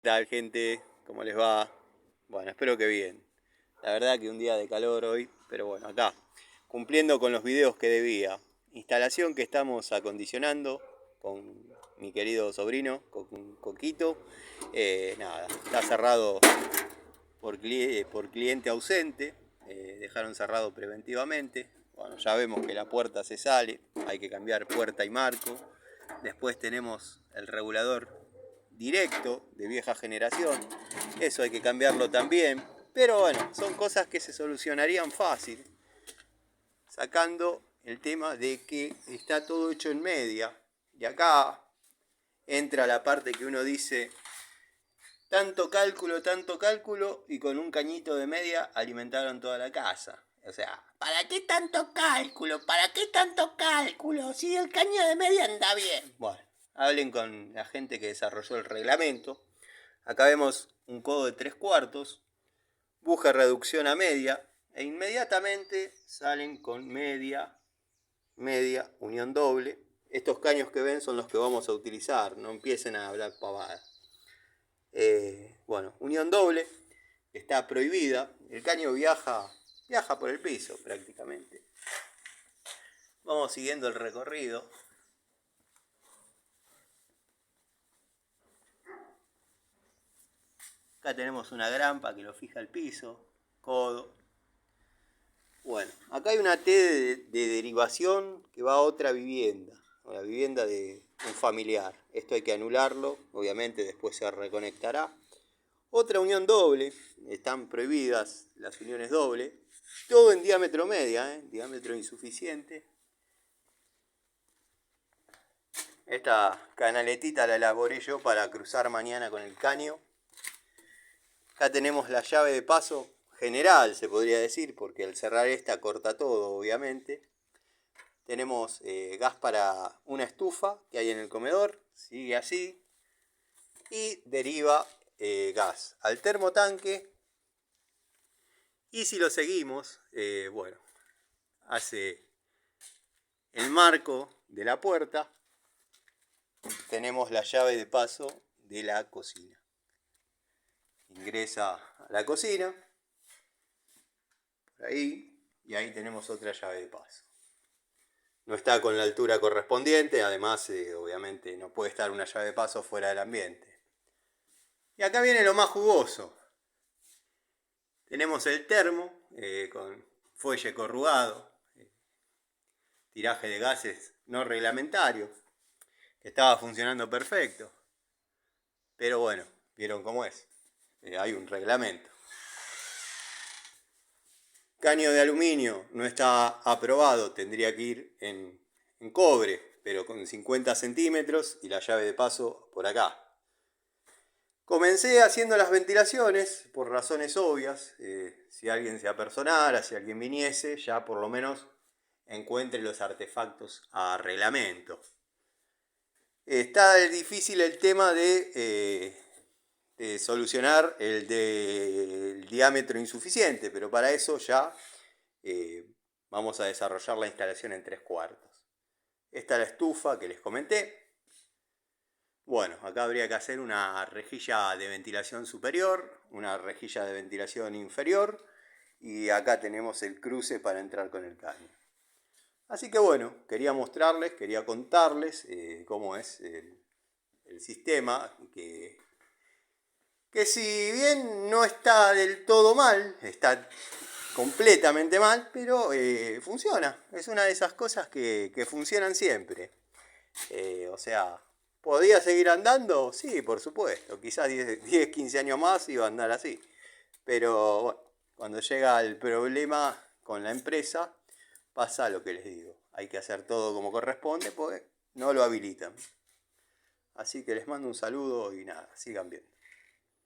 ¿Qué tal, gente? ¿Cómo les va? Bueno, espero que bien. La verdad que un día de calor hoy, pero bueno, acá, cumpliendo con los videos que debía. Instalación que estamos acondicionando con mi querido sobrino, con Coquito. Nada, está cerrado por cliente ausente. Dejaron cerrado preventivamente. Bueno, ya vemos que la puerta se sale, hay que cambiar puerta y marco. Después tenemos el regulador directo de vieja generación, eso hay que cambiarlo también, pero bueno, son cosas que se solucionarían fácil, sacando el tema de que está todo hecho en media, y acá entra la parte que uno dice, tanto cálculo, y con un cañito de media alimentaron toda la casa. O sea, ¿para qué tanto cálculo? ¿Para qué tanto cálculo? Si el caño de media anda bien. Bueno, hablen con la gente que desarrolló el reglamento. Acá vemos un codo de 3/4, buje reducción a media, e inmediatamente salen con media, unión doble. Estos caños que ven son los que vamos a utilizar, no empiecen a hablar pavadas. Bueno, unión doble, está prohibida, el caño viaja por el piso prácticamente. Vamos siguiendo el recorrido. Acá tenemos una grampa que lo fija al piso, codo. Bueno, acá hay una T de derivación que va a otra vivienda, a la vivienda de un familiar. Esto hay que anularlo, obviamente después se reconectará. Otra unión doble, están prohibidas las uniones dobles. Todo en diámetro media, diámetro insuficiente. Esta canaletita la elaboré yo para cruzar mañana con el caño. Acá tenemos la llave de paso general, se podría decir, porque al cerrar esta corta todo, obviamente. Tenemos gas para una estufa que hay en el comedor, sigue así. Y deriva gas al termotanque. Y si lo seguimos, bueno, hace el marco de la puerta. Tenemos la llave de paso de la cocina. Ingresa a la cocina, por ahí, y ahí tenemos otra llave de paso. No está con la altura correspondiente, además obviamente no puede estar una llave de paso fuera del ambiente. Y acá viene lo más jugoso. Tenemos el termo con fuelle corrugado, tiraje de gases no reglamentario, que estaba funcionando perfecto. Pero bueno, vieron cómo es. Hay un reglamento. Caño de aluminio no está aprobado, tendría que ir en cobre, pero con 50 centímetros y la llave de paso por acá. Comencé haciendo las ventilaciones por razones obvias. Si alguien se apersonara, si alguien viniese, ya por lo menos encuentre los artefactos a reglamento. Está difícil el tema de solucionar el diámetro insuficiente, pero para eso ya vamos a desarrollar la instalación en 3/4. Esta es la estufa que les comenté. Bueno, acá habría que hacer una rejilla de ventilación superior, una rejilla de ventilación inferior, y acá tenemos el cruce para entrar con el caño. Así que bueno, quería mostrarles, quería contarles cómo es el sistema, que si bien no está del todo mal, está completamente mal, pero funciona. Es una de esas cosas que funcionan siempre. O sea, ¿podía seguir andando? Sí, por supuesto. Quizás 10, 15 años más iba a andar así. Pero bueno, cuando llega el problema con la empresa, pasa lo que les digo. Hay que hacer todo como corresponde, porque no lo habilitan. Así que les mando un saludo y nada, sigan bien.